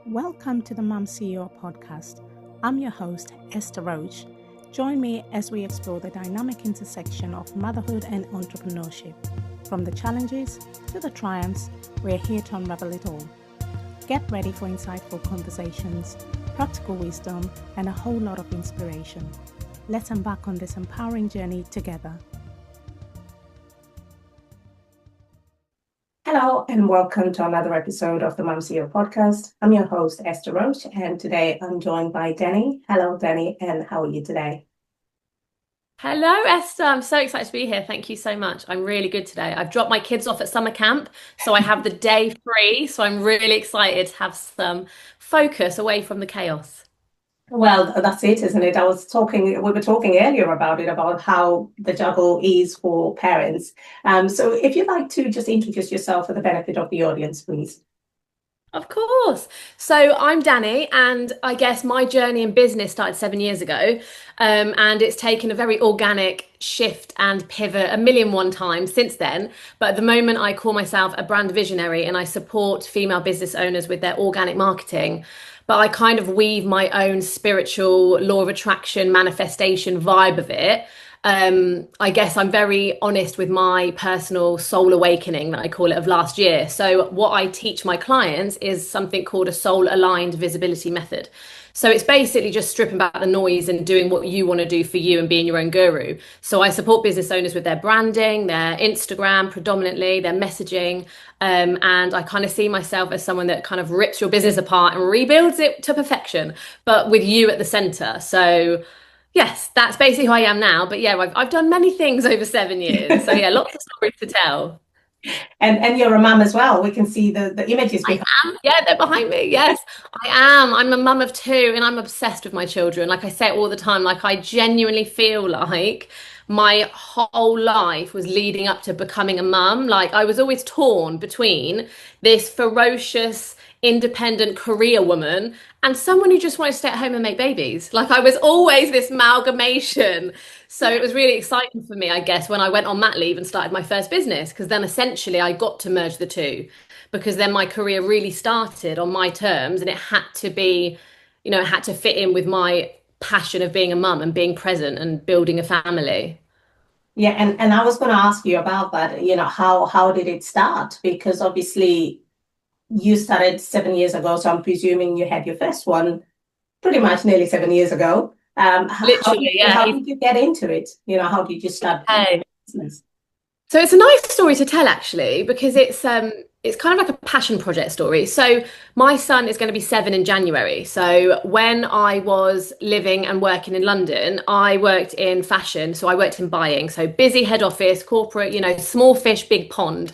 Welcome to the Mum CEO podcast. I'm your host, Esther Roach. Join me as we explore the dynamic intersection of motherhood and entrepreneurship. From the challenges to the triumphs, we're here to unravel it all. Get ready for insightful conversations, practical wisdom, and a whole lot of inspiration. Let's embark on this empowering journey together. Hello and welcome to another episode of the Mum CEO podcast. I'm your host, Esther Roach, and today I'm joined by Dani. Hello, Dani, and how are you today? Hello, Esther. I'm so excited to be here. Thank you so much. I'm really good today. I've dropped my kids off at summer camp, so I have the day free. So I'm really excited to have some focus away from the chaos. Well, that's it, isn't it? We were talking earlier about it, about how the juggle is for parents. So if you'd like to just introduce yourself for the benefit of the audience, please. Of course. So I'm Dani, and I guess my journey in business started 7 years ago. And it's taken a very organic shift and pivot a million one times since then. But at the moment, I call myself a brand visionary and I support female business owners with their organic marketing. But I kind of weave my own spiritual law of attraction manifestation vibe of it. I guess I'm very honest with my personal soul awakening that I call it of last year. So what I teach my clients is something called a soul aligned visibility method. So it's basically just stripping back the noise and doing what you want to do for you and being your own guru. So I support business owners with their branding, their Instagram predominantly, their messaging. And I kind of see myself as someone that kind of rips your business apart and rebuilds it to perfection, but with you at the center. So yes, that's basically who I am now. But yeah, I've done many things over 7 years. So yeah, lots of stories to tell. And you're a mum as well. We can see the images I behind. am. Yeah, they're behind me. Yes, I am. I'm a mum of two and I'm obsessed with my children. Like I say it all the time, like I genuinely feel like my whole life was leading up to becoming a mum. Like I was always torn between this ferocious, independent career woman and someone who just wanted to stay at home and make babies. Like I was always this amalgamation. So it was really exciting for me, I guess, when I went on mat leave and started my first business, because then essentially I got to merge the two because then my career really started on my terms and it had to be, it had to fit in with my passion of being a mum and being present and building a family. Yeah, and I was going to ask you about that. How did it start? Because obviously you started 7 years ago, so I'm presuming you had your first one pretty much nearly 7 years ago. Literally, yeah. How did you get into it? How did you start Okay. business? So it's a nice story to tell actually, because it's kind of like a passion project story. So my son is going to be 7 in January. So when I was living and working in London, I worked in fashion. So I worked in buying. So busy head office, corporate, small fish, big pond.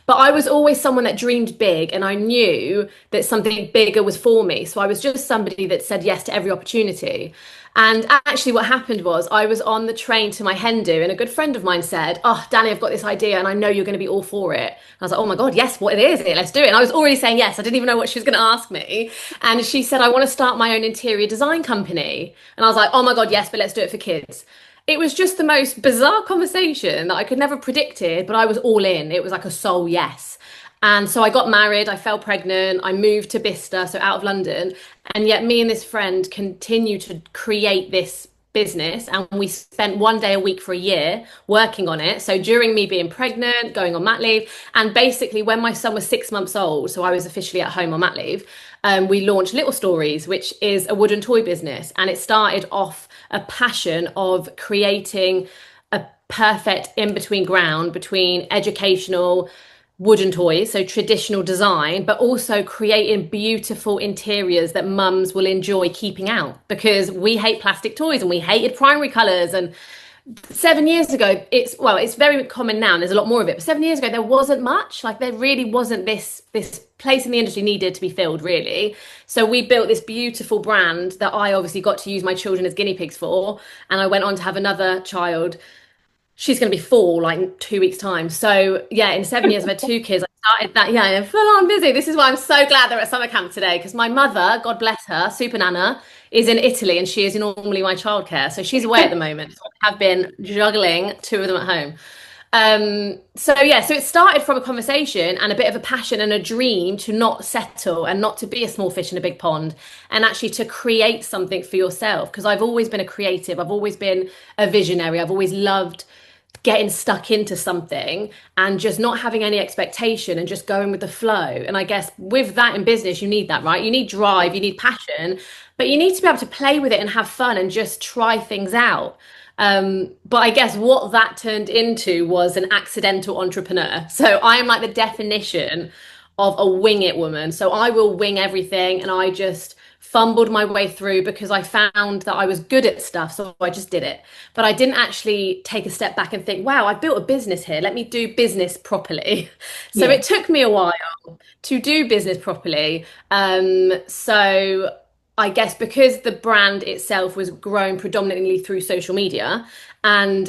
But I was always someone that dreamed big and I knew that something bigger was for me. So I was just somebody that said yes to every opportunity. And actually, what happened was I was on the train to my hen do, and a good friend of mine said, "Oh, Dani, I've got this idea, and I know you're going to be all for it." And I was like, "Oh my God, yes, what it is it? Let's do it." And I was already saying yes. I didn't even know what she was going to ask me. And she said, "I want to start my own interior design company." And I was like, "Oh my God, yes, but let's do it for kids." It was just the most bizarre conversation that I could never predicted, but I was all in. It was like a soul yes. And so I got married, I fell pregnant, I moved to Bicester, so out of London. And yet me and this friend continue to create this business. And we spent 1 day a week for a year working on it. So during me being pregnant, going on mat leave, and basically when my son was 6 months old, so I was officially at home on mat leave, we launched Little Stories, which is a wooden toy business. And it started off a passion of creating a perfect in-between ground between educational wooden toys, so traditional design, but also creating beautiful interiors that mums will enjoy keeping out because we hate plastic toys and we hated primary colours. And 7 years ago, it's very common now and there's a lot more of it. But 7 years ago, there wasn't much. Like there really wasn't this place in the industry needed to be filled, really. So we built this beautiful brand that I obviously got to use my children as guinea pigs for. And I went on to have another child. She's going to be 4 like in 2 weeks time. So yeah, in 7 years I've had 2 kids. I started that, yeah, full on busy. This is why I'm so glad they're at summer camp today, because my mother, God bless her, super nana, is in Italy and she is normally my childcare, so she's away at the moment, so I have been juggling 2 of them at home. So it started from a conversation and a bit of a passion and a dream to not settle and not to be a small fish in a big pond, and actually to create something for yourself. Because I've always been a creative, I've always been a visionary, I've always loved getting stuck into something and just not having any expectation and just going with the flow. And I guess with that in business, you need that, right? You need drive, you need passion, but you need to be able to play with it and have fun and just try things out. But I guess what that turned into was an accidental entrepreneur. So I am like the definition of a wing it woman. So I will wing everything, and I just fumbled my way through because I found that I was good at stuff. So I just did it. But I didn't actually take a step back and think, wow, I've built a business here. Let me do business properly. So Yeah. it took me a while to do business properly. So I guess because the brand itself was grown predominantly through social media, and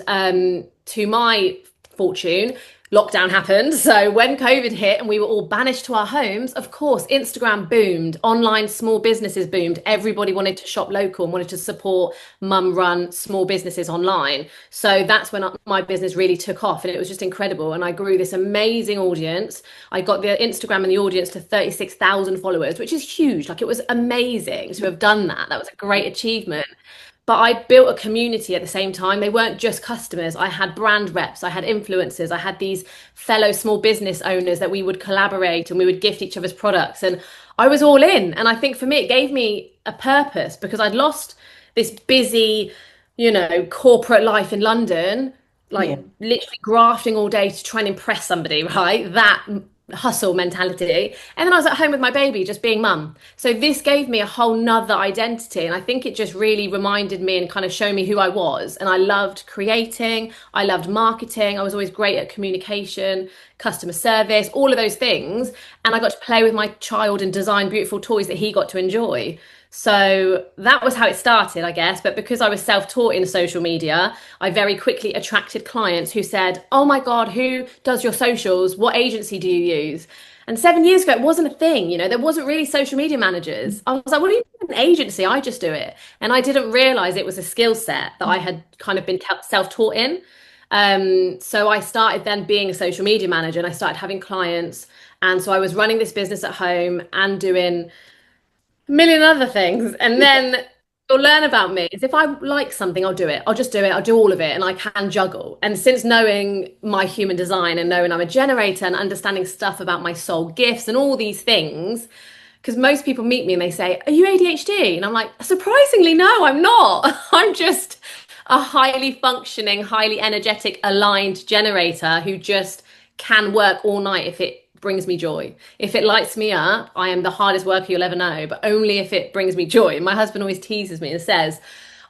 to my fortune, lockdown happened. So when COVID hit and we were all banished to our homes, of course, Instagram boomed, online small businesses boomed. Everybody wanted to shop local and wanted to support mum run small businesses online. So that's when my business really took off, and it was just incredible. And I grew this amazing audience. I got the Instagram and the audience to 36,000 followers, which is huge. Like, it was amazing to have done that. That was a great achievement. But I built a community at the same time. They weren't just customers. I had brand reps, I had influencers, I had these fellow small business owners that we would collaborate and we would gift each other's products. And I was all in. And I think for me, it gave me a purpose because I'd lost this busy, corporate life in London, Yeah. like literally grafting all day to try and impress somebody, right? That hustle mentality. And then I was at home with my baby, just being mum. So this gave me a whole nother identity. And I think it just really reminded me and kind of showed me who I was. And I loved creating, I loved marketing. I was always great at communication, customer service, all of those things. And I got to play with my child and design beautiful toys that he got to enjoy. So that was how it started, I guess. But because I was self-taught in social media, I very quickly attracted clients who said, "Oh my God, who does your socials? What agency do you use?" And 7 years ago, it wasn't a thing. There wasn't really social media managers. I was like, "What do you mean an agency? I just do it." And I didn't realize it was a skill set that I had kind of been self-taught in. So I started then being a social media manager, and I started having clients. And so I was running this business at home and doing a million other things. And then you'll learn about me is if I like something, I'll do it. I'll just do it. I'll do all of it. And I can juggle. And since knowing my human design and knowing I'm a generator and understanding stuff about my soul gifts and all these things, because most people meet me and they say, "Are you ADHD?" And I'm like, surprisingly, no, I'm not. I'm just a highly functioning, highly energetic, aligned generator who just can work all night if it brings me joy. If it lights me up, I am the hardest worker you'll ever know, but only if it brings me joy. My husband always teases me and says,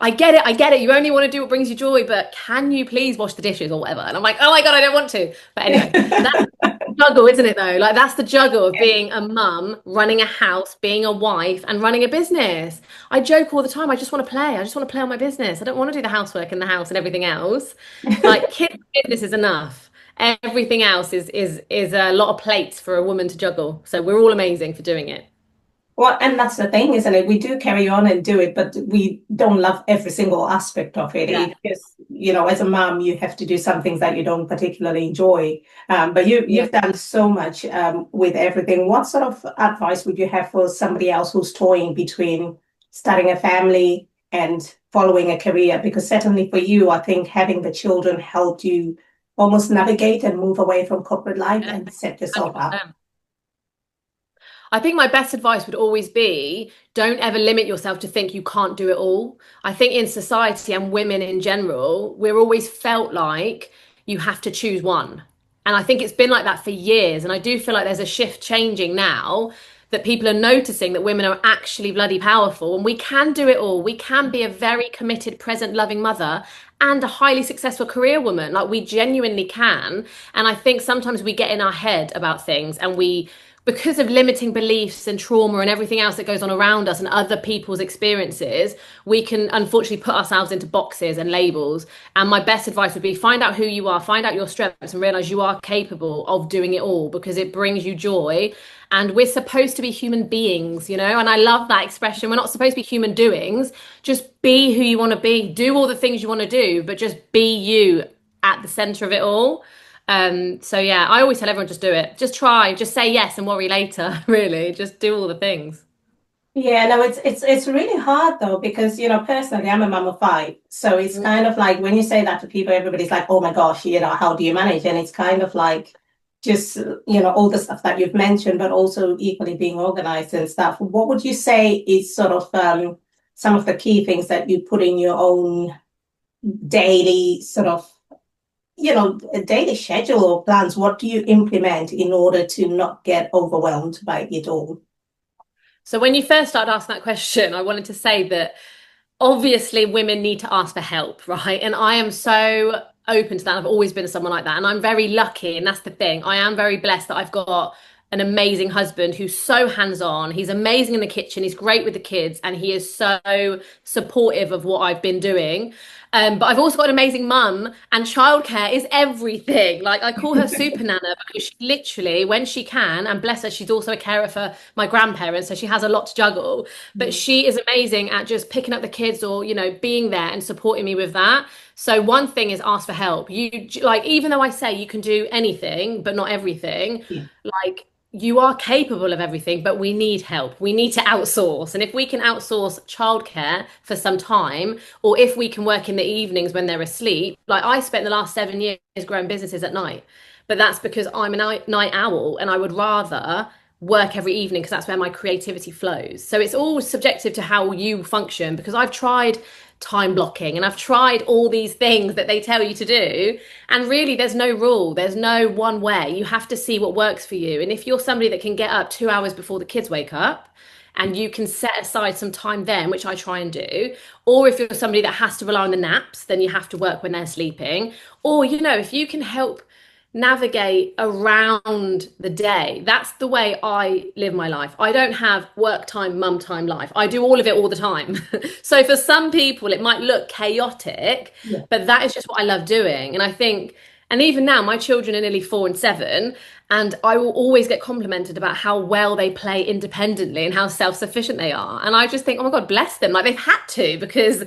I get it, I get it. You only want to do what brings you joy, but can you please wash the dishes or whatever?" And I'm like, "Oh my God, I don't want to." But anyway, that's the juggle, isn't it though? Like, that's the juggle of being a mum, running a house, being a wife, and running a business. I joke all the time, I just want to play. I just want to play on my business. I don't want to do the housework in the house and everything else. Like, kids' business is enough. Everything else is a lot of plates for a woman to juggle. So we're all amazing for doing it. Well, and that's the thing, isn't it? We do carry on and do it, but we don't love every single aspect of it. Yeah. It just, as a mom, you have to do some things that you don't particularly enjoy. But Yeah. you've done so much with everything. What sort of advice would you have for somebody else who's toying between starting a family and following a career? Because certainly for you, I think having the children helped you almost navigate and move away from corporate life and set yourself up. 100%. I think my best advice would always be, don't ever limit yourself to think you can't do it all. I think in society and women in general, we're always felt like you have to choose one. And I think it's been like that for years. And I do feel like there's a shift changing now, that people are noticing that women are actually bloody powerful and we can do it all. We can be a very committed, present, loving mother and a highly successful career woman. Like, we genuinely can. And I think sometimes we get in our head about things, and because of limiting beliefs and trauma and everything else that goes on around us and other people's experiences, we can unfortunately put ourselves into boxes and labels. And my best advice would be, find out who you are, find out your strengths, and realize you are capable of doing it all because it brings you joy. And we're supposed to be human beings, and I love that expression. We're not supposed to be human doings. Just be who you want to be, do all the things you want to do, but just be you at the center of it all. So yeah, I always tell everyone just do it. Just try, just say yes and worry later, really. Just do all the things. Yeah, no, it's really hard though, because personally I'm a mum of five. So it's kind of like when you say that to people, everybody's like, oh my gosh, how do you manage? And it's kind of like just all the stuff that you've mentioned, but also equally being organized and stuff. What would you say is sort of some of the key things that you put in your own daily sort of a daily schedule or plans? What do you implement in order to not get overwhelmed by it all? So when you first started asking that question, I wanted to say that obviously women need to ask for help, right? And I am so open to that. I've always been someone like that. And I'm very lucky. And that's the thing. I am very blessed that I've got an amazing husband who's so hands-on. He's amazing in the kitchen. He's great with the kids. And he is so supportive of what I've been doing. But I've also got an amazing mum, and childcare is everything. Like I call her super nana because she literally, when she can, and bless her, she's also a carer for my grandparents, so she has a lot to juggle. But she is amazing at just picking up the kids or, being there and supporting me with that. So one thing is ask for help. You like, even though I say you can do anything, but not everything, Yeah. like you are capable of everything, but we need help. We need to outsource. And if we can outsource childcare for some time, or if we can work in the evenings when they're asleep, like I spent the last 7 years growing businesses at night, but that's because I'm a night owl and I would rather work every evening because that's where my creativity flows. So it's all subjective to how you function, because I've tried time blocking and I've tried all these things that they tell you to do, and really there's no rule, there's no one way. You have to see what works for you. And if you're somebody that can get up 2 hours before the kids wake up and you can set aside some time then, which I try and do, or if you're somebody that has to rely on the naps, then you have to work when they're sleeping, or if you can help navigate around the day. That's the way I live my life. I don't have work time, mum time life. I do all of it all the time. So for some people, it might look chaotic, Yeah. but that is just what I love doing. And I think, and even now, my children are nearly 4 and 7, and I will always get complimented about how well they play independently and how self-sufficient they are. And I just think, oh my God, bless them. Like they've had to, because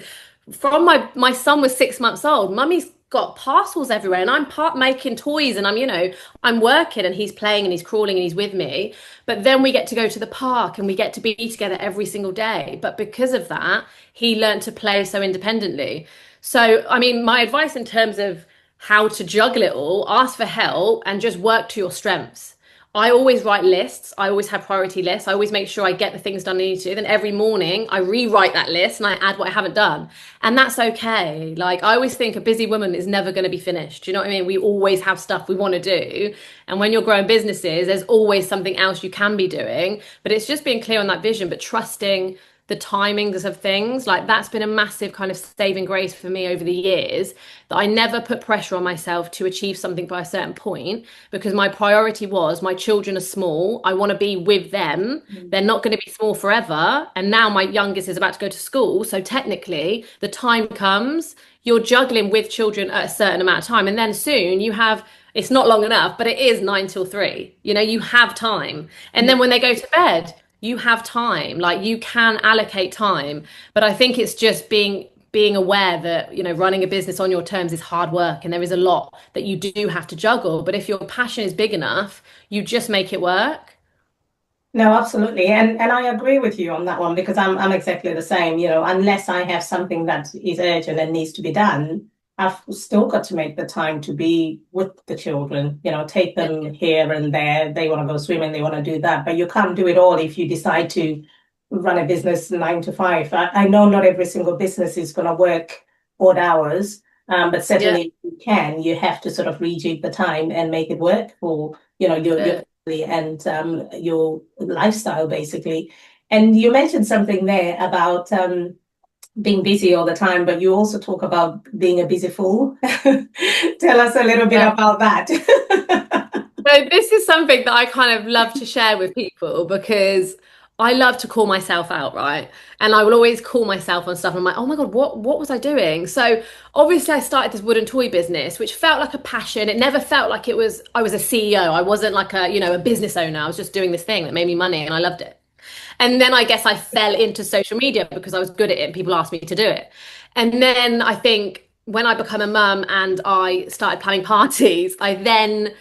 from my son was 6 months old, mummy's got parcels everywhere and I'm part making toys and I'm working and he's playing and he's crawling and he's with me. But then we get to go to the park and we get to be together every single day. But because of that, he learned to play so independently. So, I mean, my advice in terms of how to juggle it all, ask for help and just work to your strengths. I always write lists. I always have priority lists. I always make sure I get the things done I need to. Then every morning I rewrite that list and I add what I haven't done. And that's okay. Like I always think a busy woman is never going to be finished. Do you know what I mean? We always have stuff we want to do. And when you're growing businesses, there's always something else you can be doing. But it's just being clear on that vision, but trusting the timings of things. Like that's been a massive kind of saving grace for me over the years, that I never put pressure on myself to achieve something by a certain point, because my priority was my children are small. I want to be with them. They're not going to be small forever. And now my youngest is about to go to school. So technically the time comes, you're juggling with children at a certain amount of time. And then soon you have, it's not long enough, but it is 9 till 3. You have time. And then when they go to bed, you have time, like you can allocate time. But I think it's just being aware that running a business on your terms is hard work and there is a lot that you do have to juggle. But if your passion is big enough, you just make it work. No, absolutely. And I agree with you on that one, because I'm exactly the same. Unless I have something that is urgent and needs to be done, I've still got to make the time to be with the children, take them here and there. They want to go swimming, they want to do that. But you can't do it all if you decide to run a business 9 to 5. I know not every single business is going to work odd hours, but Yeah, certainly if you can, you have to sort of rejig the time and make it work for, your and your lifestyle, basically. And you mentioned something there about being busy all the time, but you also talk about being a busy fool. Tell us a little bit yeah. about that. So this is something that I kind of love to share with people, because I love to call myself out, right? And I will always call myself on stuff. I'm like, oh my God, what was I doing? So obviously I started this wooden toy business, which felt like a passion. It never felt like I was a CEO. I wasn't like a business owner. I was just doing this thing that made me money and I loved it. And then I guess I fell into social media because I was good at it and people asked me to do it. And then I think when I become a mum and I started planning parties, I then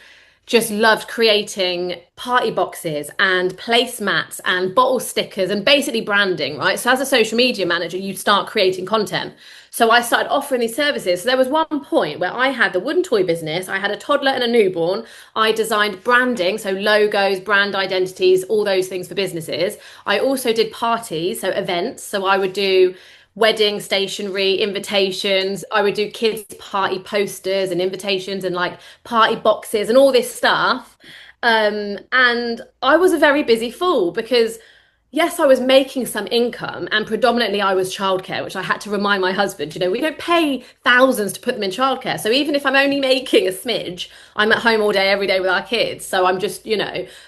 just loved creating party boxes and placemats and bottle stickers and basically branding, right? So as a social media manager, you start creating content. So I started offering these services. So there was one point where I had the wooden toy business, I had a toddler and a newborn. I designed branding, so logos, brand identities, all those things for businesses. I also did parties, so events. So I would do wedding stationery, invitations. I would do kids' party posters and invitations and like party boxes and all this stuff. And I was a very busy fool because, yes, I was making some income and predominantly I was childcare, which I had to remind my husband, we don't pay thousands to put them in childcare. So even if I'm only making a smidge, I'm at home all day, every day with our kids. So I'm just,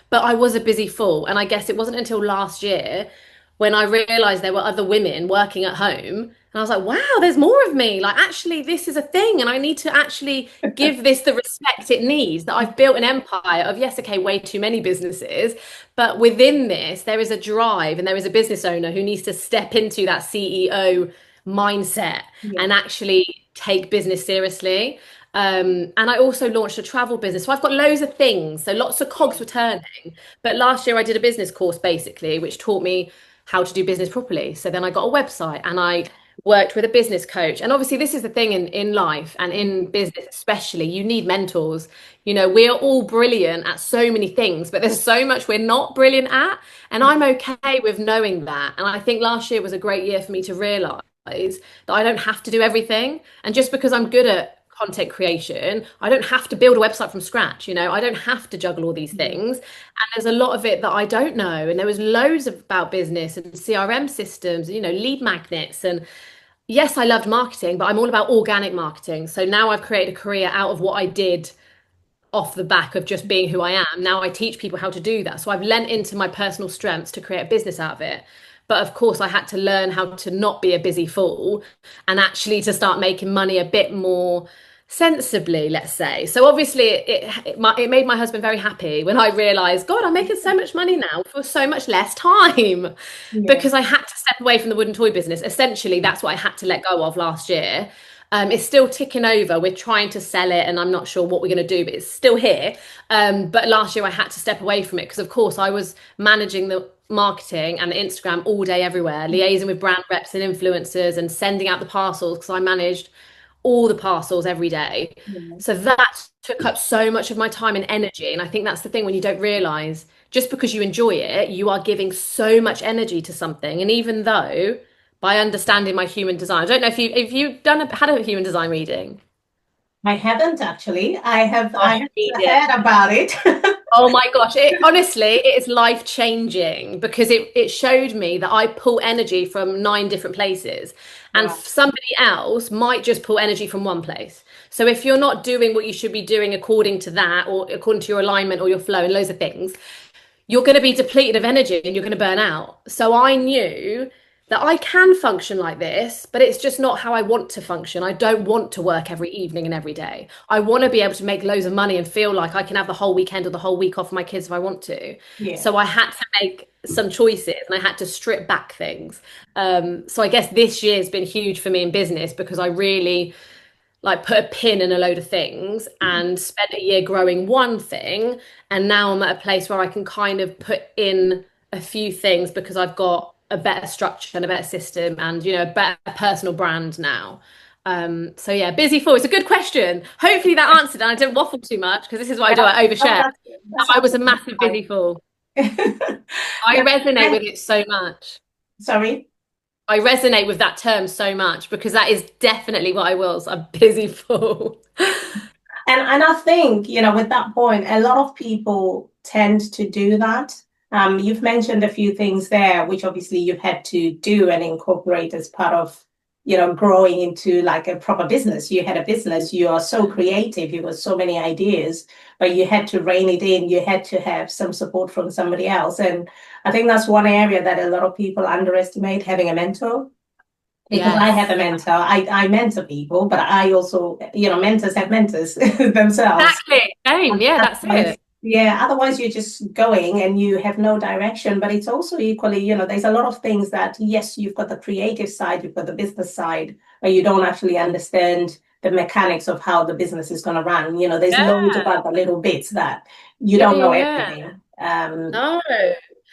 but I was a busy fool. And I guess it wasn't until last year when I realized there were other women working at home. And I was like, wow, there's more of me. Like, actually, this is a thing. And I need to actually give this the respect it needs. That I've built an empire of, yes, okay, way too many businesses. But within this, there is a drive and there is a business owner who needs to step into that CEO mindset Yeah. and actually take business seriously. And I also launched a travel business. So I've got loads of things. So lots of cogs were turning. But last year I did a business course basically, which taught me how to do business properly. So then I got a website and I worked with a business coach. And obviously, this is the thing in life and in business, especially, you need mentors. We're all brilliant at so many things, but there's so much we're not brilliant at. And I'm okay with knowing that. And I think last year was a great year for me to realize that I don't have to do everything. And just because I'm good at content creation, I don't have to build a website from scratch. I don't have to juggle all these things. And there's a lot of it that I don't know. And there was loads about business and CRM systems, lead magnets. And yes, I loved marketing, but I'm all about organic marketing. So now I've created a career out of what I did off the back of just being who I am. Now I teach people how to do that. So I've lent into my personal strengths to create a business out of it. But of course, I had to learn how to not be a busy fool and actually to start making money a bit more sensibly, let's say. So obviously, it made my husband very happy when I realized, God, I'm making so much money now for so much less time Yeah. because I had to step away from the wooden toy business. Essentially, that's what I had to let go of last year. It's still ticking over. We're trying to sell it, and I'm not sure what we're going to do, but it's still here. But last year I had to step away from it because, of course, I was managing the marketing and the Instagram all day, everywhere, liaising with brand reps and influencers and sending out the parcels because I managed all the parcels every day. Yeah. So that took up so much of my time and energy. And I think that's the thing when you don't realize just because you enjoy it, you are giving so much energy to something. And even though by understanding my human design, I don't know if you've had a human design reading. I haven't actually. I Gosh, have read it. heard about it. Oh my gosh, it is life changing because it showed me that I pull energy from 9 different places and Wow. somebody else might just pull energy from one place. So if you're not doing what you should be doing according to that or according to your alignment or your flow and loads of things, you're going to be depleted of energy and you're going to burn out. So I knew that I can function like this, but it's just not how I want to function. I don't want to work every evening and every day. I want to be able to make loads of money and feel like I can have the whole weekend or the whole week off for my kids if I want to. Yeah. So I had to make some choices and I had to strip back things. So I guess this year's been huge for me in business because I really like put a pin in a load of things and spent a year growing one thing. And now I'm at a place where I can kind of put in a few things because I've got a better structure and a better system and, a better personal brand now. So yeah, busy fool. It's a good question. Hopefully that answered and I didn't waffle too much because this is what I Yeah. do. I Oh, overshare. that's I was a absolutely massive busy fine. fool. I Yeah. resonate And with it so much. sorry. I resonate with that term so much because that is definitely what I was, a busy fool. And I think, with that point, a lot of people tend to do that. You've mentioned a few things there, which obviously you've had to do and incorporate as part of, growing into like a proper business. You had a business, you are so creative, you got so many ideas, but you had to rein it in. You had to have some support from somebody else. And I think that's one area that a lot of people underestimate, having a mentor. Because I have Yes. a mentor, I mentor people, but I also, mentors have mentors themselves. Exactly. Same. And Yeah, that's otherwise, it. yeah, otherwise you're just going and you have no direction. But it's also equally, there's a lot of things that, yes, you've got the creative side, you've got the business side, but you don't actually understand. the mechanics of how the business is going to run. There's loads Yeah. about the little bits that you Yeah, don't yeah, know yeah. everything. No.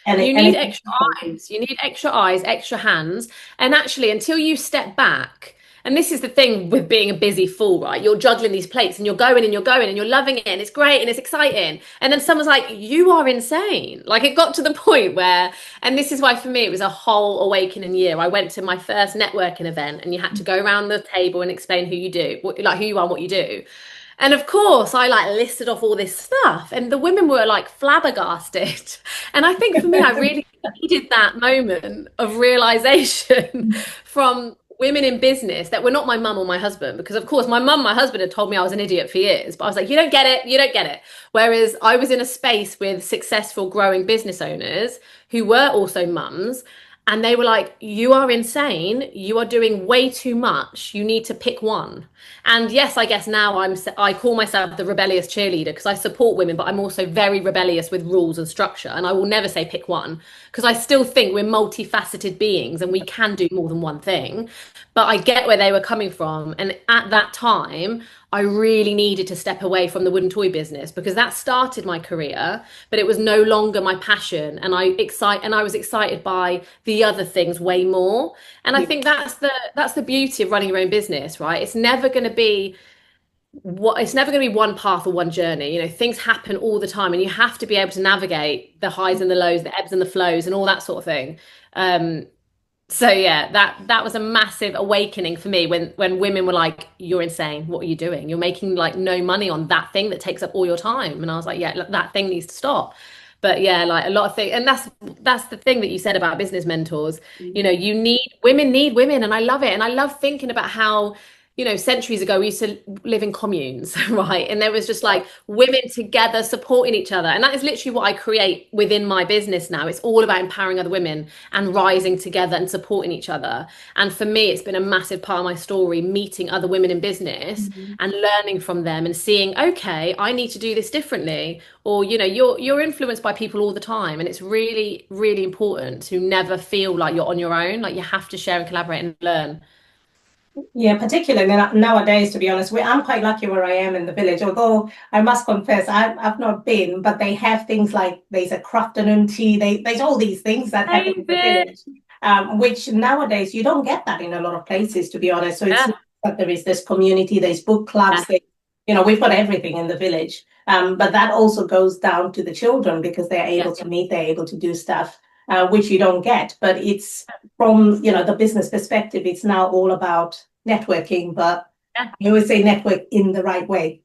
And You it, and need it, extra eyes. You need extra eyes, extra hands. And actually, until you step back, and this is the thing with being a busy fool, right? You're juggling these plates and you're going and you're going and you're loving it and it's great and it's exciting. And then someone's like, you are insane. Like it got to the point where, and this is why for me it was a whole awakening year. I went to my first networking event and you had to go around the table and explain who you do, like who you are and what you do. And of course, I like listed off all this stuff, and the women were like flabbergasted. And I think for me, I really needed that moment of realization from women in business that were not my mum or my husband, because of course, my mum, my husband had told me I was an idiot for years, but I was like, you don't get it, you don't get it. Whereas I was in a space with successful, growing business owners who were also mums. And they were like, you are insane. You are doing way too much. You need to pick one. And yes, I guess now I call myself the rebellious cheerleader because I support women, but I'm also very rebellious with rules and structure. And I will never say pick one because I still think we're multifaceted beings and we can do more than one thing. But I get where they were coming from. And at that time, I really needed to step away from the wooden toy business because that started my career, but it was no longer my passion. And I was excited by the other things way more. And I think that's the beauty of running your own business, right? It's never going to be one path or one journey. Things happen all the time and you have to be able to navigate the highs and the lows, the ebbs and the flows and all that sort of thing. Um, so yeah, that was a massive awakening for me when women were like, "You're insane. What are you doing? You're making like no money on that thing that takes up all your time." And I was like, "Yeah, that thing needs to stop." But yeah, like a lot of things, and that's the thing that you said about business mentors. Women need women, and I love it. And I love thinking about how, centuries ago we used to live in communes, right? And there was just like women together supporting each other. And that is literally what I create within my business now. It's all about empowering other women and rising together and supporting each other. And for me, it's been a massive part of my story, meeting other women in business and learning from them and seeing, okay, I need to do this differently. Or, you're influenced by people all the time. And it's really, really important to never feel like you're on your own. Like you have to share and collaborate and learn. Yeah, particularly nowadays, to be honest, I'm quite lucky where I am in the village. Although I must confess, I've not been, but they have things like there's a afternoon tea. There's all these things that happen in the Amazing. village, which nowadays you don't get that in a lot of places, to be honest. So it's Yeah. not that there is this community, there's book clubs, Yeah. we've got everything in the village. But that also goes down to the children because they're Yeah. able to meet, they're able to do stuff, which you don't get. But it's from the business perspective, it's now all about networking, but Yeah. I always say network in the right way.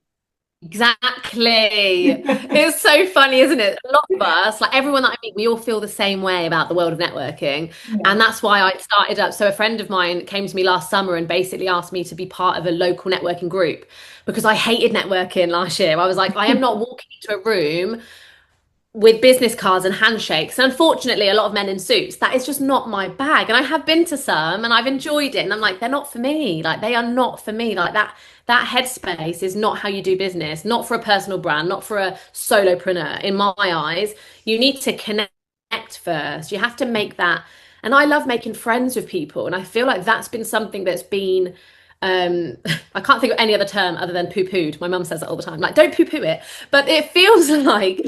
Exactly. It's so funny, isn't it? A lot of us, like everyone that I meet, we all feel the same way about the world of networking. Yeah. And that's why I started up. So a friend of mine came to me last summer and basically asked me to be part of a local networking group because I hated networking last year. I was like, I am not walking into a room with business cards and handshakes. And unfortunately, a lot of men in suits, that is just not my bag. And I have been to some and I've enjoyed it. And I'm like, they're not for me. Like they are not for me. Like that headspace is not how you do business, not for a personal brand, not for a solopreneur. In my eyes, you need to connect first. You have to make that. And I love making friends with people. And I feel like that's been something that's been I can't think of any other term other than poo-pooed. My mum says that all the time. Like, don't poo-poo it. But it feels like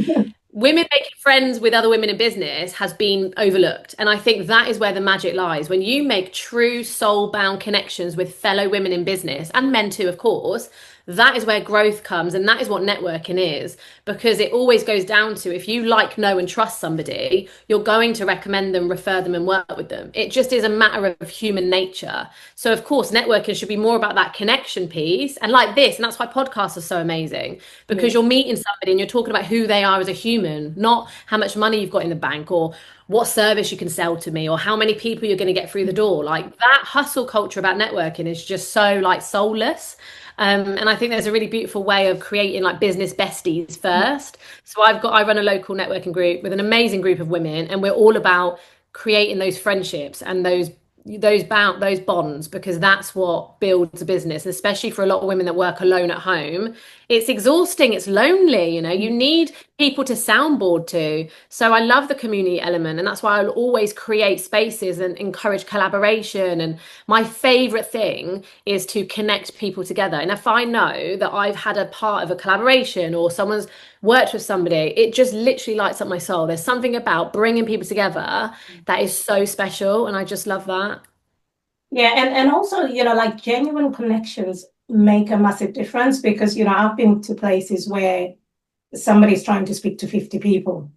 women making friends with other women in business has been overlooked. And I think that is where the magic lies. When you make true soul-bound connections with fellow women in business and men too, of course, that is where growth comes. And that is what networking is, because it always goes down to if you like, know, and trust somebody, you're going to recommend them, refer them, and work with them. It just is a matter of human nature. So, of course, networking should be more about that connection piece and like this. And that's why podcasts are so amazing because Yeah. you're meeting somebody and you're talking about who they are as a human, not how much money you've got in the bank or what service you can sell to me or how many people you're going to get through the door. Like that hustle culture about networking is just so like soulless. And I think there's a really beautiful way of creating like business besties first. So I run a local networking group with an amazing group of women, and we're all about creating those friendships and those bonds because that's what builds a business, especially for a lot of women that work alone at home. It's exhausting, it's lonely, you need people to soundboard to. So I love the community element, and that's why I'll always create spaces and encourage collaboration. And my favorite thing is to connect people together. And if I know that I've had a part of a collaboration or someone's worked with somebody, it just literally lights up my soul. There's something about bringing people together that is so special, and I just love that. Yeah, and also, like genuine connections make a massive difference because, I've been to places where somebody's trying to speak to 50 people.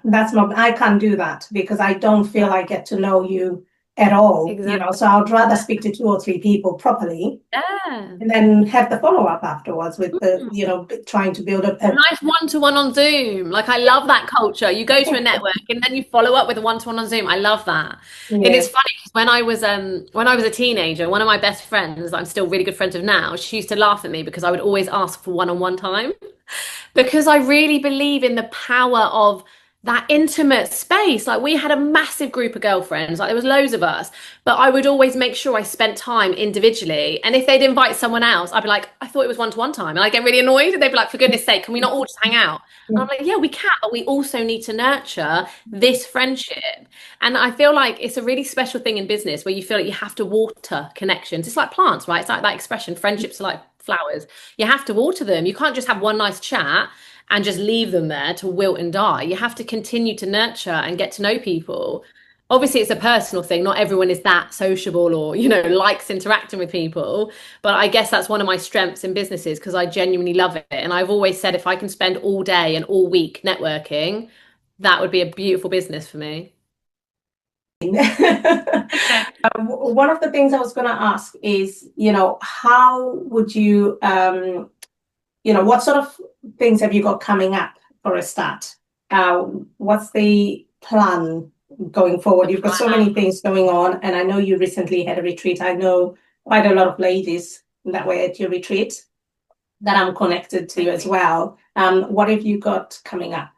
That's not, I can't do that because I don't feel I get to know you at all, Exactly. so I'd rather speak to two or three people properly Yeah. and then have the follow-up afterwards with the, trying to build up A nice one-to-one on Zoom. Like I love that culture. You go to a network and then you follow up with a one-to-one on Zoom. I love that. And yeah. it's funny because when I was a teenager, one of my best friends that I'm still really good friends with now, she used to laugh at me because I would always ask for one-on-one time because I really believe in the power of that intimate space. Like we had a massive group of girlfriends, like there was loads of us, but I would always make sure I spent time individually. And if they'd invite someone else, I'd be like, I thought it was one-to-one time. And I get really annoyed. And they'd be like, for goodness sake, can we not all just hang out? And I'm like, yeah, we can, but we also need to nurture this friendship. And I feel like it's a really special thing in business where you feel like you have to water connections. It's like plants, right? It's like that expression, friendships are like flowers. You have to water them. You can't just have one nice chat and just leave them there to wilt and die. You have to continue to nurture and get to know people. Obviously, it's a personal thing. Not everyone is that sociable or, likes interacting with people. But I guess that's one of my strengths in businesses because I genuinely love it. And I've always said if I can spend all day and all week networking, that would be a beautiful business for me. One of the things I was going to ask is, how would you, what sort of things have you got coming up for a start? What's the plan going forward? You've got so many things going on, and I know you recently had a retreat. I know quite a lot of ladies that were at your retreat that I'm connected to as well. What have you got coming up?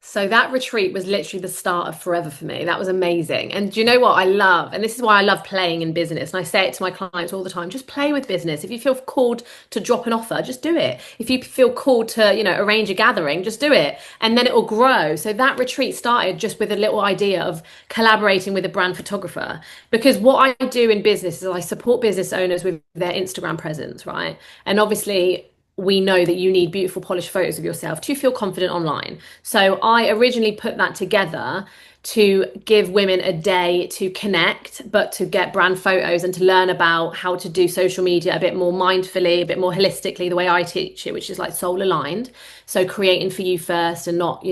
So that retreat was literally the start of forever for me. That was amazing. And do you know what I love? And this is why I love playing in business. And I say it to my clients all the time, just play with business. If you feel called to drop an offer, just do it. If you feel called to, arrange a gathering, just do it. And then it will grow. So that retreat started just with a little idea of collaborating with a brand photographer. Because what I do in business is I support business owners with their Instagram presence, right? And obviously we know that you need beautiful polished photos of yourself to feel confident online. So I originally put that together to give women a day to connect, but to get brand photos and to learn about how to do social media a bit more mindfully, a bit more holistically, the way I teach it, which is like soul aligned. So creating for you first and not,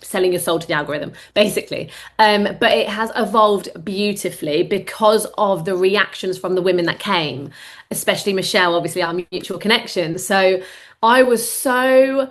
selling your soul to the algorithm, basically. But it has evolved beautifully because of the reactions from the women that came, especially Michelle, obviously our mutual connection. So I was so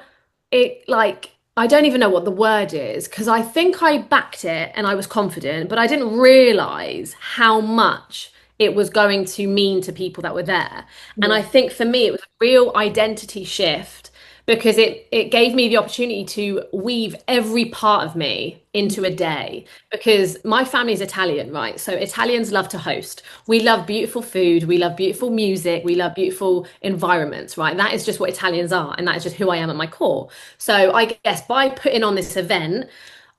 I don't even know what the word is because I think I backed it and I was confident, but I didn't realize how much it was going to mean to people that were there. And Yeah. I think for me, it was a real identity shift because it gave me the opportunity to weave every part of me into a day because my family's Italian, right? So Italians love to host. We love beautiful food, we love beautiful music, we love beautiful environments, right? That is just what Italians are, and that is just who I am at my core. So I guess by putting on this event,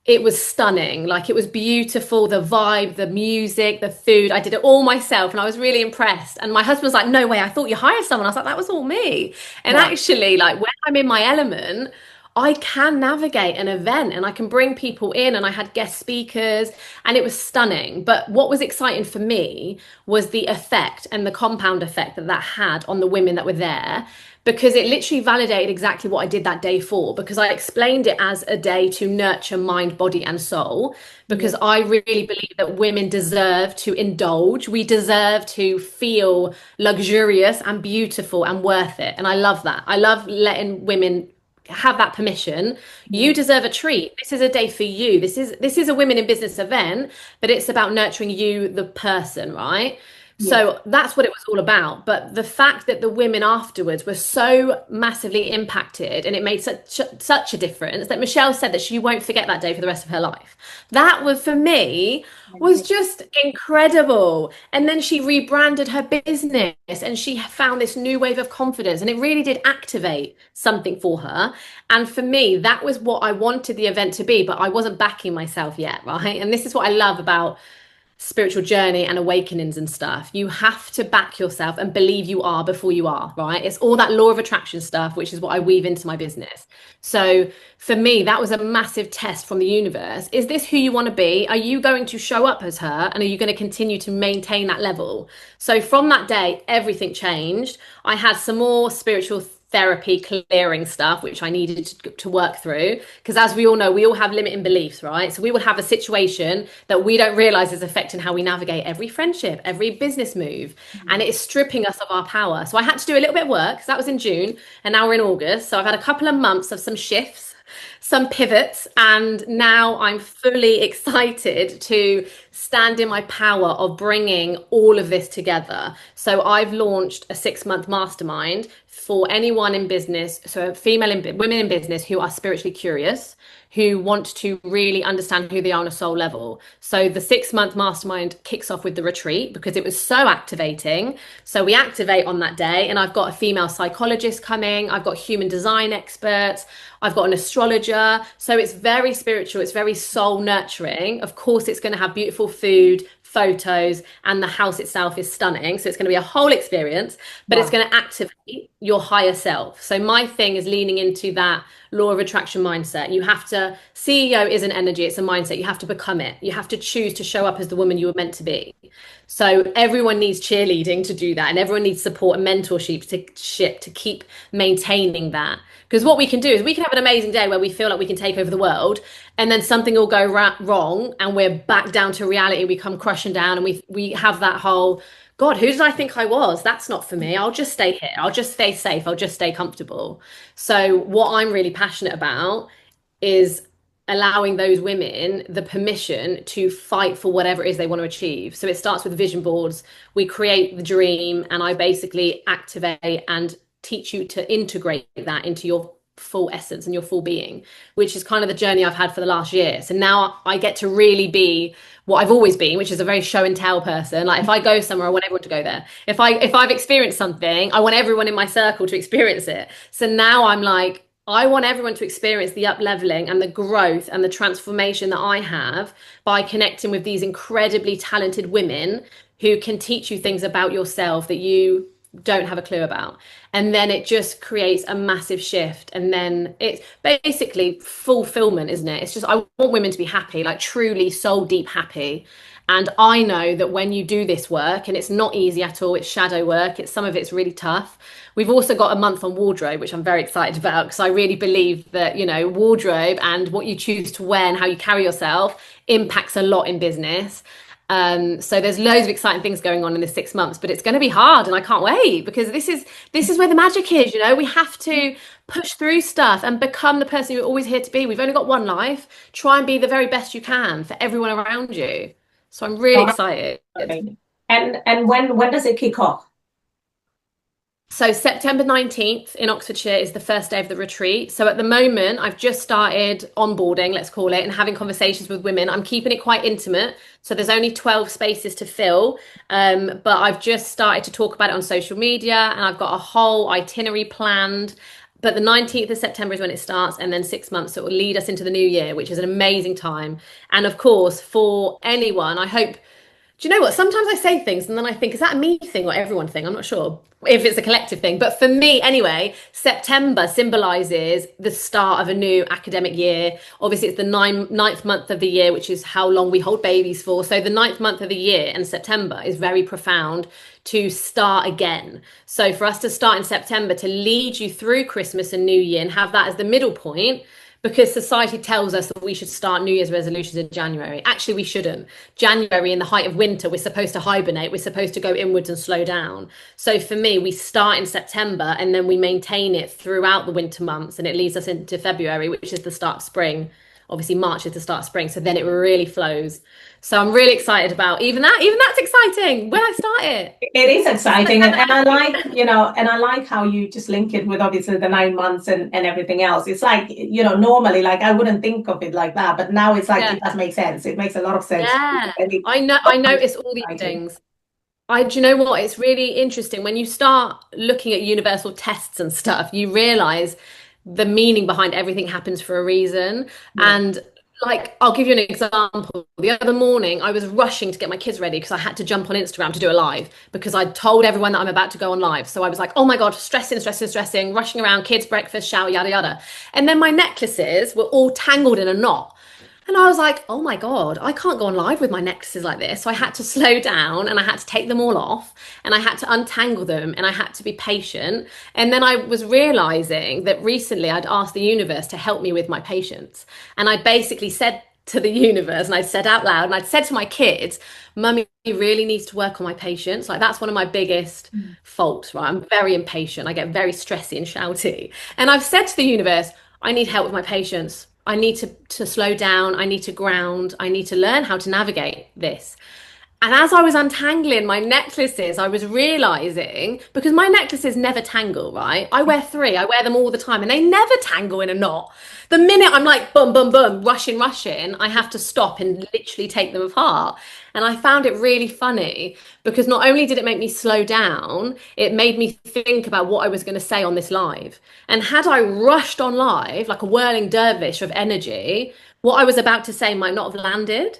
it was stunning. Like it was beautiful, the vibe, the music, the food. I did it all myself and I was really impressed. And my husband was like, no way, I thought you hired someone. I was like, that was all me. And Wow. actually, like when I'm in my element, I can navigate an event and I can bring people in, and I had guest speakers and it was stunning. But what was exciting for me was the effect and the compound effect that that had on the women that were there, because it literally validated exactly what I did that day for, because I explained it as a day to nurture mind, body, and soul, Yeah. because I really believe that women deserve to indulge. We deserve to feel luxurious and beautiful and worth it. And I love that. I love letting women have that permission. Yeah. You deserve a treat. This is a day for you. This is a women in business event, but it's about nurturing you, the person, right? Yeah. So that's what it was all about. But the fact that the women afterwards were so massively impacted and it made such a difference that Michelle said that she won't forget that day for the rest of her life. That was for me was Amazing. just incredible. And then she rebranded her business and she found this new wave of confidence and it really did activate something for her. And for me, that was what I wanted the event to be, but I wasn't backing myself yet, right? And this is what I love about spiritual journey and awakenings and stuff. You have to back yourself and believe you are before you are, right? It's all that law of attraction stuff, which is what I weave into my business. So for me, that was a massive test from the universe. Is this who you want to be? Are you going to show up as her? And are you going to continue to maintain that level? So from that day, everything changed. I had some more spiritual therapy clearing stuff which I needed to work through, because as we all know, we all have limiting beliefs, right? So we would have a situation that we don't realize is affecting how we navigate every friendship, every business move, and it is stripping us of our power. So I had to do a little bit of work, so that was in June, and now we're in August, so I've had a couple of months of some shifts, some pivots, and now I'm fully excited to stand in my power of bringing all of this together. So I've launched a 6-month mastermind for anyone in business, so women in business who are spiritually curious, who want to really understand who they are on a soul level. So the 6-month mastermind kicks off with the retreat because it was so activating. So we activate on that day, and I've got a female psychologist coming, I've got human design experts, I've got an astrologer. So it's very spiritual, it's very soul nurturing. Of course, it's going to have beautiful food, photos, and the house itself is stunning. So it's going to be a whole experience, but it's Wow. going to activate your higher self. So my thing is leaning into that law of attraction mindset. You have to, CEO isn't energy, it's a mindset. You have to become it. You have to choose to show up as the woman you were meant to be. So everyone needs cheerleading to do that, and everyone needs support and mentorship to keep maintaining that. Because what we can do is we can have an amazing day where we feel like we can take over the world, and then something will go wrong, and we're back down to reality. We come crushing down, and we have that whole, God, who did I think I was? That's not for me. I'll just stay here. I'll just stay safe. I'll just stay comfortable. So what I'm really passionate about is allowing those women the permission to fight for whatever it is they want to achieve. So it starts with vision boards. We create the dream, and I basically activate and teach you to integrate that into your full essence and your full being, which is kind of the journey I've had for the last year. So now I get to really be what I've always been, which is a very show and tell person. Like if I go somewhere, I want everyone to go there. If I've experienced something, I want everyone in my circle to experience it. So now I'm like, I want everyone to experience the up leveling and the growth and the transformation that I have by connecting with these incredibly talented women who can teach you things about yourself that you don't have a clue about. And then it just creates a massive shift. And then it's basically fulfillment, isn't it? It's just, I want women to be happy, like truly soul deep happy. And I know that when you do this work, and it's not easy at all, it's shadow work, some of it's really tough. We've also got a month on wardrobe, which I'm very excited about, because I really believe that, wardrobe and what you choose to wear and how you carry yourself impacts a lot in business. So there's loads of exciting things going on in the 6 months, but it's going to be hard, and I can't wait, because this is where the magic is. We have to push through stuff and become the person you're always here to be. We've only got one life. Try and be the very best you can for everyone around you. So I'm really Oh, excited. amazing. And when does it kick off? So September 19th in Oxfordshire is the first day of the retreat. So at the moment, I've just started onboarding, let's call it, and having conversations with women. I'm keeping it quite intimate. So there's only 12 spaces to fill. But I've just started to talk about it on social media, and I've got a whole itinerary planned. But the 19th of September is when it starts, and then 6 months. So it will lead us into the new year, which is an amazing time. And of course, for anyone, I hope, do you know what? Sometimes I say things and then I think, is that a me thing or everyone thing? I'm not sure if it's a collective thing. But for me, anyway, September symbolizes the start of a new academic year. Obviously, it's the ninth month of the year, which is how long we hold babies for. So the ninth month of the year, and September is very profound to start again. So for us to start in September, to lead you through Christmas and New Year and have that as the middle point, because society tells us that we should start New Year's resolutions in January. Actually, we shouldn't. January, in the height of winter, we're supposed to hibernate. We're supposed to go inwards and slow down. So for me, we start in September, and then we maintain it throughout the winter months, and it leads us into February, which is the start of spring. obviously March is the start of spring, so then it really flows. So I'm really excited about even that. Even that's exciting when I start it. It is exciting, and I like, and I like how you just link it with obviously the 9 months and everything else. It's like, normally, like I wouldn't think of it like that, but now it's like Yeah. it does make sense. It makes a lot of sense. Yeah. And it's I notice all these exciting. things. Do you know what? It's really interesting when you start looking at universal tests and stuff, you realize the meaning behind everything happens for a reason. Yeah. And like, I'll give you an example. The other morning, I was rushing to get my kids ready because I had to jump on Instagram to do a live because I told everyone that I'm about to go on live. So I was like, oh my God, stressing, rushing around, kids' breakfast, shower, yada, yada. And then my necklaces were all tangled in a knot. And I was like, oh my God, I can't go on live with my necklaces like this. So I had to slow down and I had to take them all off and I had to untangle them and I had to be patient. And then I was realizing that recently I'd asked the universe to help me with my patience. And I basically said to the universe, and I'd said out loud, and I'd said to my kids, Mummy really needs to work on my patience. Like that's one of my biggest faults, right? I'm very impatient. I get very stressy and shouty. And I've said to the universe, I need help with my patience. I need to slow down. I need to ground. I need to learn how to navigate this. And as I was untangling my necklaces, I was realizing because my necklaces never tangle, right? I wear three, I wear them all the time, and they never tangle in a knot. The minute I'm like, boom, boom, boom, rushing, I have to stop and literally take them apart. And I found it really funny because not only did it make me slow down, it made me think about what I was going to say on this live. And had I rushed on live like a whirling dervish of energy, what I was about to say might not have landed.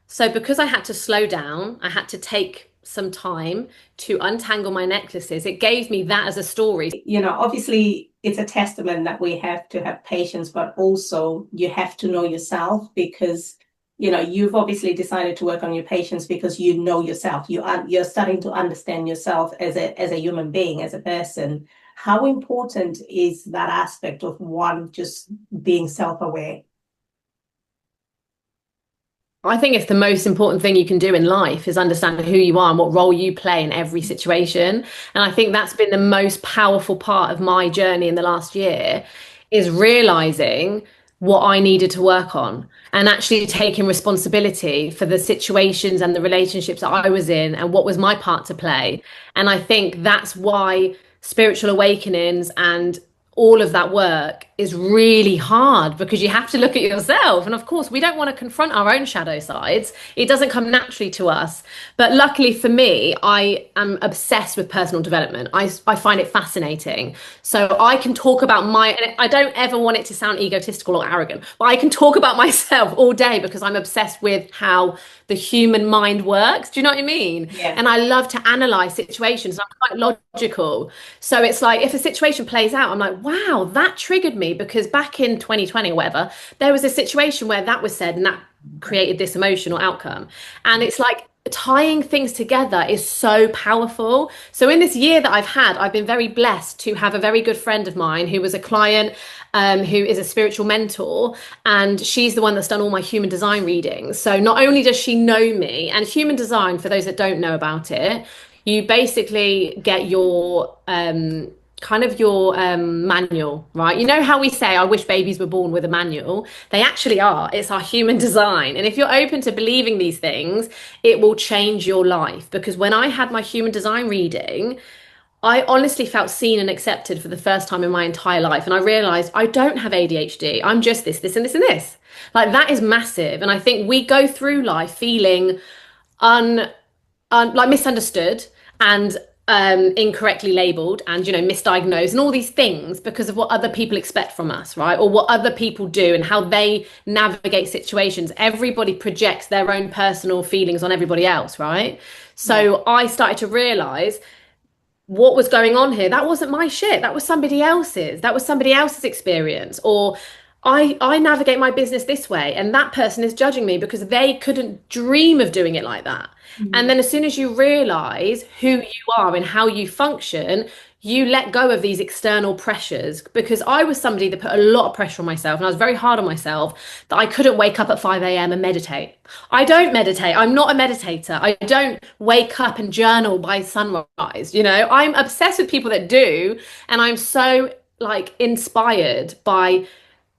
So because I had to slow down, I had to take some time to untangle my necklaces. It gave me that as a story. Obviously it's a testament that we have to have patience, but also you have to know yourself because, you've obviously decided to work on your patience because you know yourself. You're starting to understand yourself as a human being, as a person. How important is that aspect of one just being self-aware? I think it's the most important thing you can do in life is understand who you are and what role you play in every situation. And I think that's been the most powerful part of my journey in the last year is realizing what I needed to work on and actually taking responsibility for the situations and the relationships that I was in and what was my part to play. And I think that's why spiritual awakenings and all of that work is really hard because you have to look at yourself. And of course, we don't want to confront our own shadow sides. It doesn't come naturally to us. But luckily for me, I am obsessed with personal development. I find it fascinating. So I can talk about and I don't ever want it to sound egotistical or arrogant, but I can talk about myself all day because I'm obsessed with how the human mind works. Do you know what I mean? Yeah. And I love to analyze situations. I'm quite logical. So it's like if a situation plays out, I'm like, wow, that triggered me because back in 2020 or whatever, there was a situation where that was said and that created this emotional outcome. And it's like tying things together is so powerful. So in this year that I've been very blessed to have a very good friend of mine who was a client, who is a spiritual mentor, and she's the one that's done all my human design readings. So not only does she know me, and human design, for those that don't know about it, you basically get your kind of your manual, right? You know how we say, I wish babies were born with a manual? They actually are. It's our human design. And if you're open to believing these things, it will change your life. Because when I had my human design reading, I honestly felt seen and accepted for the first time in my entire life. And I realized I don't have ADHD. I'm just this, and this, and this. Like that is massive. And I think we go through life feeling like misunderstood and incorrectly labeled and misdiagnosed and all these things because of what other people expect from us, right? Or what other people do and how they navigate situations. Everybody projects their own personal feelings on everybody else, right? So I started to realize what was going on here. That wasn't my shit. That was somebody else's. That was somebody else's experience. Or I navigate my business this way, and that person is judging me because they couldn't dream of doing it like that. And then as soon as you realize who you are and how you function, you let go of these external pressures. Because I was somebody that put a lot of pressure on myself and I was very hard on myself that I couldn't wake up at 5 a.m. and meditate. I don't meditate. I'm not a meditator. I don't wake up and journal by sunrise. I'm obsessed with people that do. And I'm so like inspired by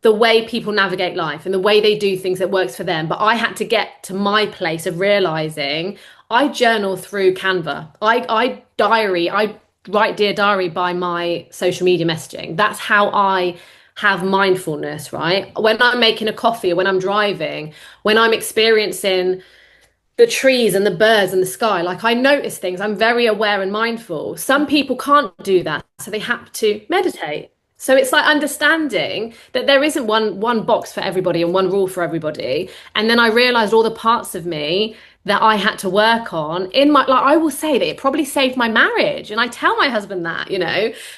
the way people navigate life and the way they do things that works for them. But I had to get to my place of realizing I journal through Canva. I write Dear Diary by my social media messaging. That's how I have mindfulness, right? When I'm making a coffee or when I'm driving, when I'm experiencing the trees and the birds and the sky. Like I notice things. I'm very aware and mindful. Some people can't do that, so they have to meditate. So it's like understanding that there isn't one box for everybody and one rule for everybody. And then I realized all the parts of me that I had to work on in my, like I will say that it probably saved my marriage. And I tell my husband that,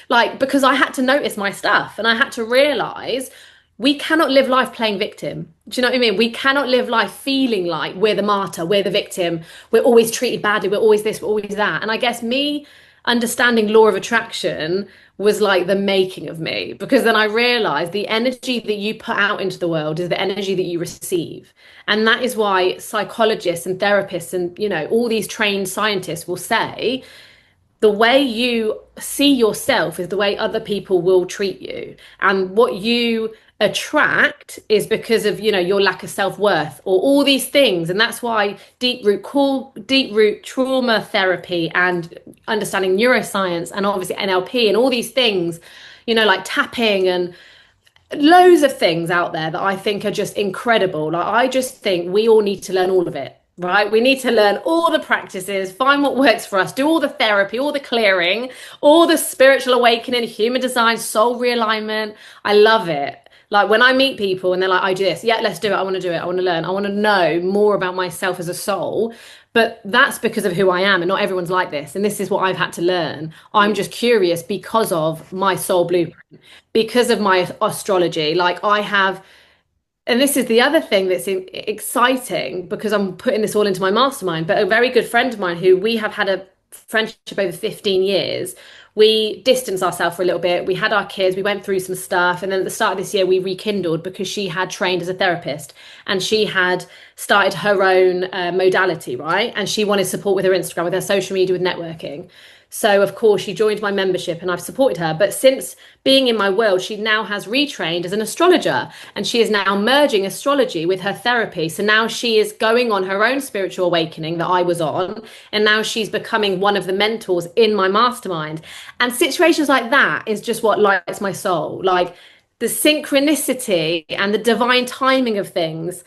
like because I had to notice my stuff and I had to realize we cannot live life playing victim. Do you know what I mean? We cannot live life feeling like we're the martyr, we're the victim, we're always treated badly, we're always this, we're always that. And I guess me understanding law of attraction was like the making of me, because then I realized the energy that you put out into the world is the energy that you receive. And that is why psychologists and therapists and, all these trained scientists will say the way you see yourself is the way other people will treat you. And what you attract is because of, your lack of self-worth or all these things. And that's why deep root trauma therapy and understanding neuroscience and obviously NLP and all these things, like tapping and loads of things out there that I think are just incredible. Like I just think we all need to learn all of it, right? We need to learn all the practices, find what works for us, do all the therapy, all the clearing, all the spiritual awakening, human design, soul realignment. I love it. Like when I meet people and they're like, I do this. Yeah, let's do it. I want to do it. I want to learn. I want to know more about myself as a soul. But that's because of who I am. And not everyone's like this. And this is what I've had to learn. I'm just curious because of my soul blueprint, because of my astrology. Like I have, and this is the other thing that's exciting because I'm putting this all into my mastermind, but a very good friend of mine who we have had a friendship over 15 years, we distanced ourselves for a little bit. We had our kids, we went through some stuff. And then at the start of this year, we rekindled because she had trained as a therapist and she had started her own modality, right? And she wanted support with her Instagram, with her social media, with networking. So, of course, she joined my membership and I've supported her. But since being in my world, she now has retrained as an astrologer and she is now merging astrology with her therapy. So now she is going on her own spiritual awakening that I was on. And now she's becoming one of the mentors in my mastermind. And situations like that is just what lights my soul. Like the synchronicity and the divine timing of things.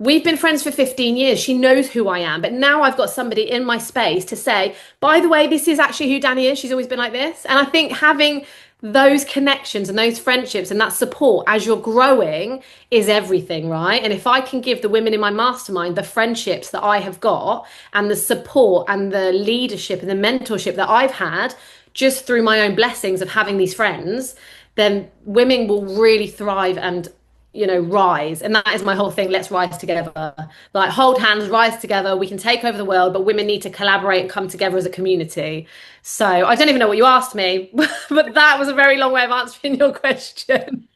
We've been friends for 15 years. She knows who I am. But now I've got somebody in my space to say, by the way, this is actually who Dani is. She's always been like this. And I think having those connections and those friendships and that support as you're growing is everything, right? And if I can give the women in my mastermind the friendships that I have got and the support and the leadership and the mentorship that I've had just through my own blessings of having these friends, then women will really thrive and rise. And that is my whole thing. Let's rise together. Like hold hands, rise together. We can take over the world, but women need to collaborate and come together as a community. So I don't even know what you asked me, but that was a very long way of answering your question.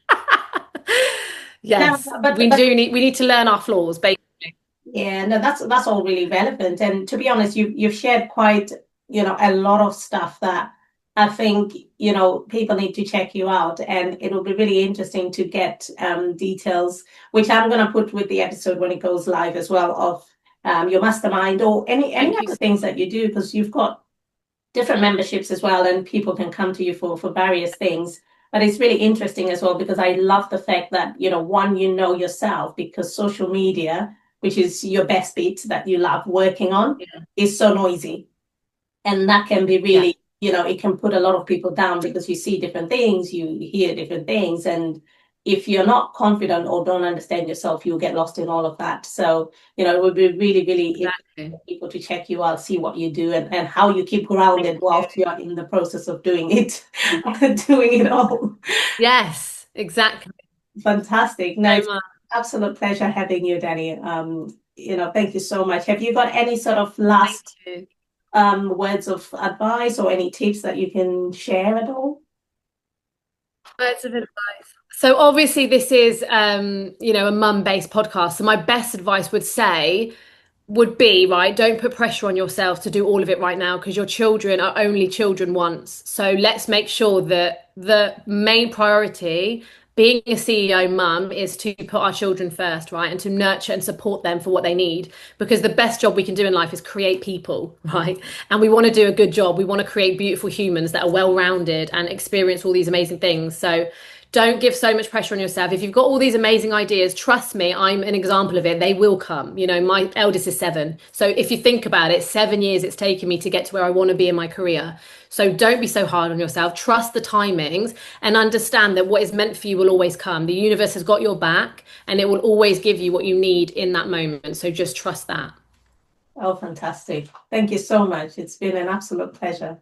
Yes, No, but, we need to learn our flaws, basically. yeah, no, that's all really relevant. And to be honest, you've shared quite, a lot of stuff that I think, people need to check you out, and it'll be really interesting to get details, which I'm going to put with the episode when it goes live as well, of your mastermind or any other things that you do, because you've got different memberships as well, and people can come to you for various things. But it's really interesting as well, because I love the fact that, one, yourself, because social media, which is your best bit that you love working on, is so noisy. And that can be really, it can put a lot of people down because you see different things, you hear different things. And if you're not confident or don't understand yourself, you'll get lost in all of that. So, it would be really, really interesting for people to check you out, see what you do and how you keep grounded whilst you're in the process of doing it, doing it all. Yes, exactly. Fantastic. No, it's an absolute pleasure having you, Dani. Thank you so much. Have you got any sort of last words of advice or any tips that you can share at all? Words of advice. So obviously this is a mum-based podcast. So my best advice would be, right, don't put pressure on yourself to do all of it right now, because your children are only children once. So let's make sure that the main priority being a CEO mum is to put our children first, right? And to nurture and support them for what they need. Because the best job we can do in life is create people, right? And we want to do a good job. We want to create beautiful humans that are well-rounded and experience all these amazing things. So don't give so much pressure on yourself. If you've got all these amazing ideas, trust me, I'm an example of it. They will come. You know, my eldest is 7. So if you think about it, 7 years it's taken me to get to where I want to be in my career. So don't be so hard on yourself. Trust the timings and understand that what is meant for you will always come. The universe has got your back and it will always give you what you need in that moment. So just trust that. Oh, fantastic. Thank you so much. It's been an absolute pleasure.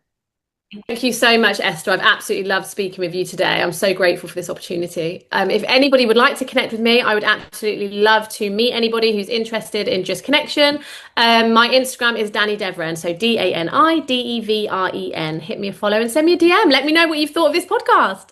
Thank you so much, Esther. I've absolutely loved speaking with you today. I'm so grateful for this opportunity. If anybody would like to connect with me, I would absolutely love to meet anybody who's interested in just connection. My Instagram is Dani Devren, so DaniDevren. Hit me a follow and send me a DM. Let me know what you've thought of this podcast.